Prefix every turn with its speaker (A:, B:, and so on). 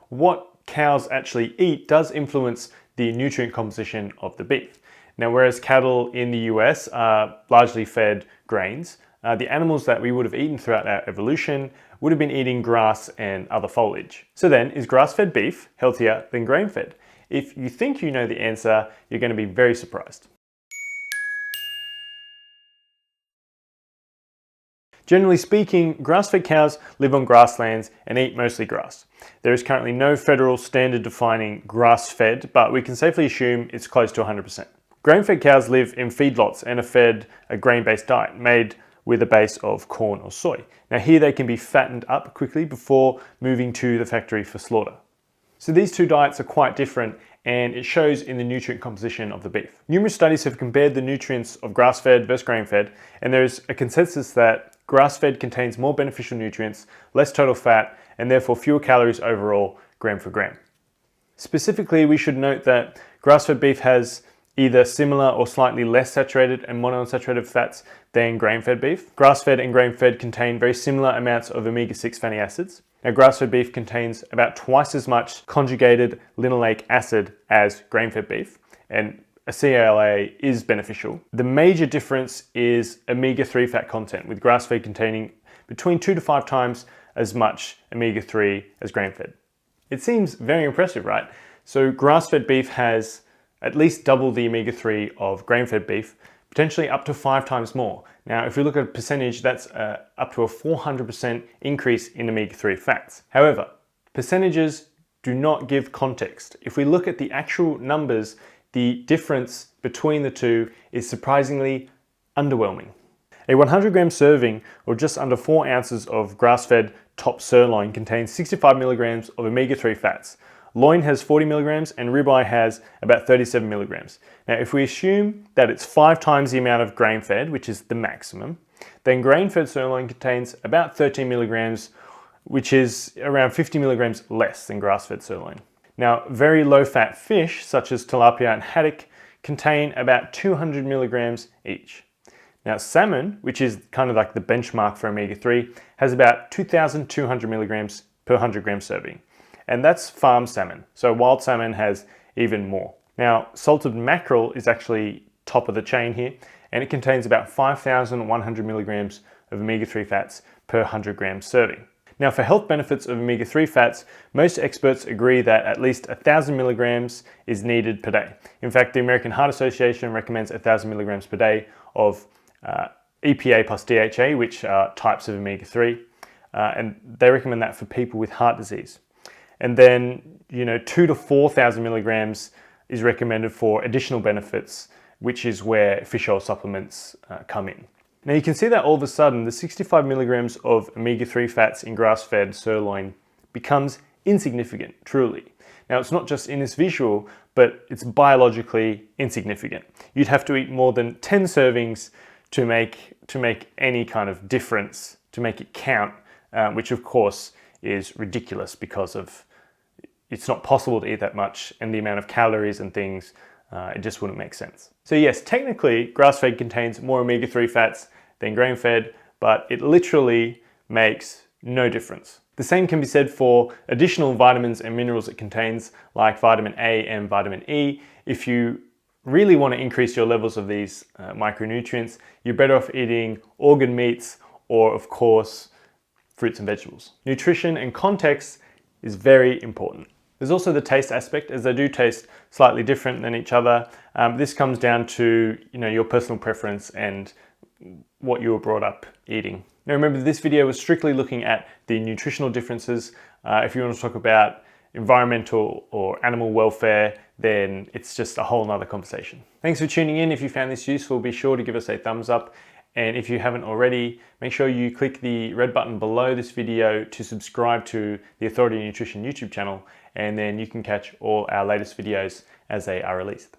A: what cows actually eat does influence the nutrient composition of the beef. Now, whereas cattle in the US are largely fed grains, the animals that we would have eaten throughout our evolution would have been eating grass and other foliage. So then, is grass-fed beef healthier than grain-fed? If you think you know the answer, you're going to be very surprised. Generally speaking, grass-fed cows live on grasslands and eat mostly grass. There is currently no federal standard defining grass-fed, but we can safely assume it's close to 100%. Grain-fed cows live in feedlots and are fed a grain-based diet made with a base of corn or soy. Now here they can be fattened up quickly before moving to the factory for slaughter. So these two diets are quite different, and it shows in the nutrient composition of the beef. Numerous studies have compared the nutrients of grass-fed versus grain-fed, and there's a consensus that grass-fed contains more beneficial nutrients, less total fat, and therefore fewer calories overall, gram for gram. Specifically, we should note that grass-fed beef has either similar or slightly less saturated and monounsaturated fats than grain-fed beef. Grass-fed and grain-fed contain very similar amounts of omega-6 fatty acids. Now, grass-fed beef contains about twice as much conjugated linoleic acid as grain-fed beef, and a CALA is beneficial. The major difference is omega-3 fat content, with grass-fed containing between 2 to 5 times as much omega-3 as grain-fed. It seems very impressive, right? So grass-fed beef has at least double the omega-3 of grain-fed beef, potentially up to 5 times more. Now, if we look at a percentage, that's up to a 400% increase in omega-3 fats. However, percentages do not give context. If we look at the actual numbers, the difference between the two is surprisingly underwhelming. A 100 gram serving, or just under 4 ounces of grass-fed top sirloin, contains 65 milligrams of omega-3 fats. Loin has 40 milligrams and ribeye has about 37 milligrams. Now, if we assume that it's 5 times the amount of grain-fed, which is the maximum, then grain-fed sirloin contains about 13 milligrams, which is around 50 milligrams less than grass-fed sirloin. Now, very low-fat fish, such as tilapia and haddock, contain about 200 milligrams each. Now, salmon, which is kind of like the benchmark for omega-3, has about 2,200 milligrams per 100 gram serving. And that's farm salmon, so wild salmon has even more. Now, salted mackerel is actually top of the chain here, and it contains about 5,100 milligrams of omega-3 fats per 100 grams serving. Now, for health benefits of omega-3 fats, most experts agree that at least 1,000 milligrams is needed per day. In fact, the American Heart Association recommends 1,000 milligrams per day of EPA plus DHA, which are types of omega-3, and they recommend that for people with heart disease. And then, 2 to 4,000 milligrams is recommended for additional benefits, which is where fish oil supplements come in. Now you can see that all of a sudden the 65 milligrams of omega-3 fats in grass-fed sirloin becomes insignificant, truly. Now it's not just in this visual, but it's biologically insignificant. You'd have to eat more than 10 servings to make any kind of difference, to make it count, which of course is ridiculous because it's not possible to eat that much, and the amount of calories and things, it just wouldn't make sense. So yes, technically grass-fed contains more omega-3 fats than grain-fed, but it literally makes no difference. The same can be said for additional vitamins and minerals it contains, like vitamin A and vitamin E. If you really want to increase your levels of these micronutrients, you're better off eating organ meats or, of course, fruits and vegetables. Nutrition and context is very important. There's also the taste aspect, as they do taste slightly different than each other. This comes down to your personal preference and what you were brought up eating. Now remember, this video was strictly looking at the nutritional differences. If you want to talk about environmental or animal welfare, then it's just a whole nother conversation. Thanks for tuning in. If you found this useful, be sure to give us a thumbs up. And if you haven't already, make sure you click the red button below this video to subscribe to the Authority Nutrition YouTube channel, and then you can catch all our latest videos as they are released.